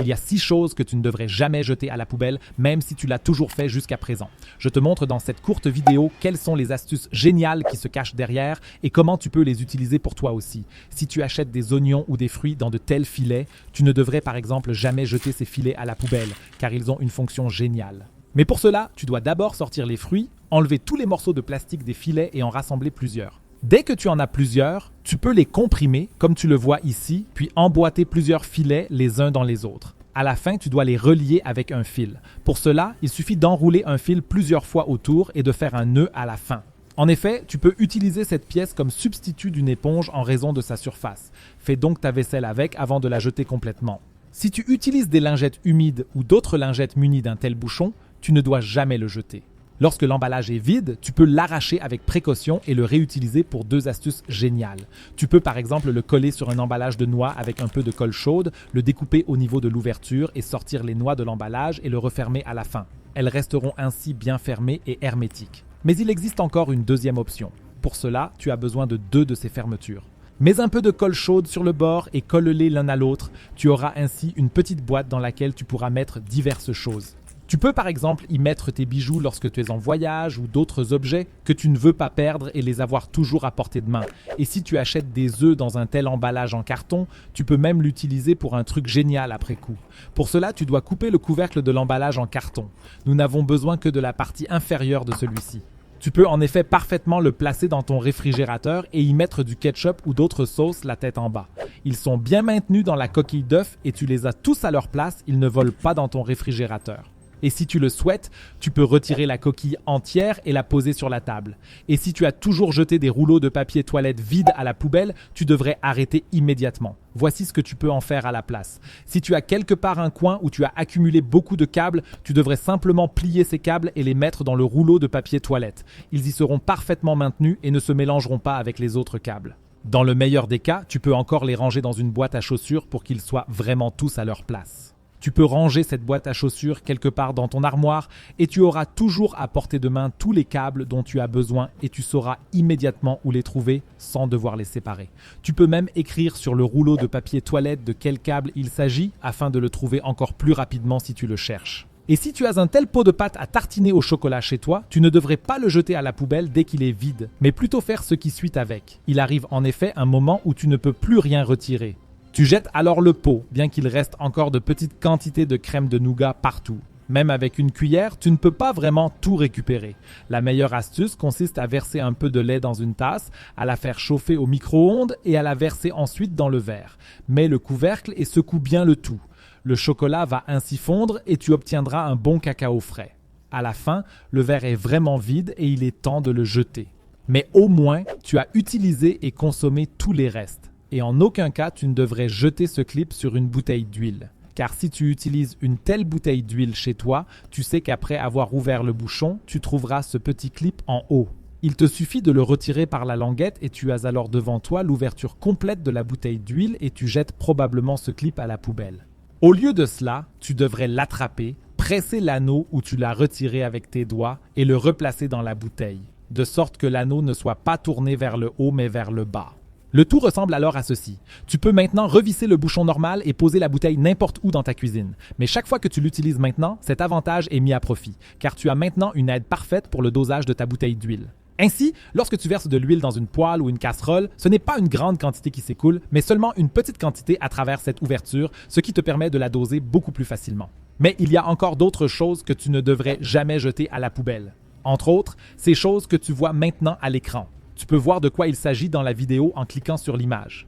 Il y a 6 choses que tu ne devrais jamais jeter à la poubelle, même si tu l'as toujours fait jusqu'à présent. Je te montre dans cette courte vidéo quelles sont les astuces géniales qui se cachent derrière et comment tu peux les utiliser pour toi aussi. Si tu achètes des oignons ou des fruits dans de tels filets, tu ne devrais par exemple jamais jeter ces filets à la poubelle, car ils ont une fonction géniale. Mais pour cela, tu dois d'abord sortir les fruits, enlever tous les morceaux de plastique des filets et en rassembler plusieurs. Dès que tu en as plusieurs, tu peux les comprimer, comme tu le vois ici, puis emboîter plusieurs filets les uns dans les autres. À la fin, tu dois les relier avec un fil. Pour cela, il suffit d'enrouler un fil plusieurs fois autour et de faire un nœud à la fin. En effet, tu peux utiliser cette pièce comme substitut d'une éponge en raison de sa surface. Fais donc ta vaisselle avec avant de la jeter complètement. Si tu utilises des lingettes humides ou d'autres lingettes munies d'un tel bouchon, tu ne dois jamais le jeter. Lorsque l'emballage est vide, tu peux l'arracher avec précaution et le réutiliser pour 2 astuces géniales. Tu peux par exemple le coller sur un emballage de noix avec un peu de colle chaude, le découper au niveau de l'ouverture et sortir les noix de l'emballage et le refermer à la fin. Elles resteront ainsi bien fermées et hermétiques. Mais il existe encore une deuxième option. Pour cela, tu as besoin de 2 de ces fermetures. Mets un peu de colle chaude sur le bord et colle-les l'un à l'autre. Tu auras ainsi une petite boîte dans laquelle tu pourras mettre diverses choses. Tu peux par exemple y mettre tes bijoux lorsque tu es en voyage ou d'autres objets que tu ne veux pas perdre et les avoir toujours à portée de main. Et si tu achètes des œufs dans un tel emballage en carton, tu peux même l'utiliser pour un truc génial après coup. Pour cela, tu dois couper le couvercle de l'emballage en carton. Nous n'avons besoin que de la partie inférieure de celui-ci. Tu peux en effet parfaitement le placer dans ton réfrigérateur et y mettre du ketchup ou d'autres sauces la tête en bas. Ils sont bien maintenus dans la coquille d'œuf et tu les as tous à leur place, ils ne volent pas dans ton réfrigérateur. Et si tu le souhaites, tu peux retirer la coquille entière et la poser sur la table. Et si tu as toujours jeté des rouleaux de papier toilette vides à la poubelle, tu devrais arrêter immédiatement. Voici ce que tu peux en faire à la place. Si tu as quelque part un coin où tu as accumulé beaucoup de câbles, tu devrais simplement plier ces câbles et les mettre dans le rouleau de papier toilette. Ils y seront parfaitement maintenus et ne se mélangeront pas avec les autres câbles. Dans le meilleur des cas, tu peux encore les ranger dans une boîte à chaussures pour qu'ils soient vraiment tous à leur place. Tu peux ranger cette boîte à chaussures quelque part dans ton armoire et tu auras toujours à portée de main tous les câbles dont tu as besoin et tu sauras immédiatement où les trouver sans devoir les séparer. Tu peux même écrire sur le rouleau de papier toilette de quel câble il s'agit afin de le trouver encore plus rapidement si tu le cherches. Et si tu as un tel pot de pâte à tartiner au chocolat chez toi, tu ne devrais pas le jeter à la poubelle dès qu'il est vide, mais plutôt faire ce qui suit avec. Il arrive en effet un moment où tu ne peux plus rien retirer. Tu jettes alors le pot, bien qu'il reste encore de petites quantités de crème de nougat partout. Même avec une cuillère, tu ne peux pas vraiment tout récupérer. La meilleure astuce consiste à verser un peu de lait dans une tasse, à la faire chauffer au micro-ondes et à la verser ensuite dans le verre. Mets le couvercle et secoue bien le tout. Le chocolat va ainsi fondre et tu obtiendras un bon cacao frais. À la fin, le verre est vraiment vide et il est temps de le jeter. Mais au moins, tu as utilisé et consommé tous les restes. Et en aucun cas, tu ne devrais jeter ce clip sur une bouteille d'huile. Car si tu utilises une telle bouteille d'huile chez toi, tu sais qu'après avoir ouvert le bouchon, tu trouveras ce petit clip en haut. Il te suffit de le retirer par la languette et tu as alors devant toi l'ouverture complète de la bouteille d'huile et tu jettes probablement ce clip à la poubelle. Au lieu de cela, tu devrais l'attraper, presser l'anneau où tu l'as retiré avec tes doigts et le replacer dans la bouteille, de sorte que l'anneau ne soit pas tourné vers le haut mais vers le bas. Le tout ressemble alors à ceci. Tu peux maintenant revisser le bouchon normal et poser la bouteille n'importe où dans ta cuisine. Mais chaque fois que tu l'utilises maintenant, cet avantage est mis à profit, car tu as maintenant une aide parfaite pour le dosage de ta bouteille d'huile. Ainsi, lorsque tu verses de l'huile dans une poêle ou une casserole, ce n'est pas une grande quantité qui s'écoule, mais seulement une petite quantité à travers cette ouverture, ce qui te permet de la doser beaucoup plus facilement. Mais il y a encore d'autres choses que tu ne devrais jamais jeter à la poubelle. Entre autres, ces choses que tu vois maintenant à l'écran. Tu peux voir de quoi il s'agit dans la vidéo en cliquant sur l'image.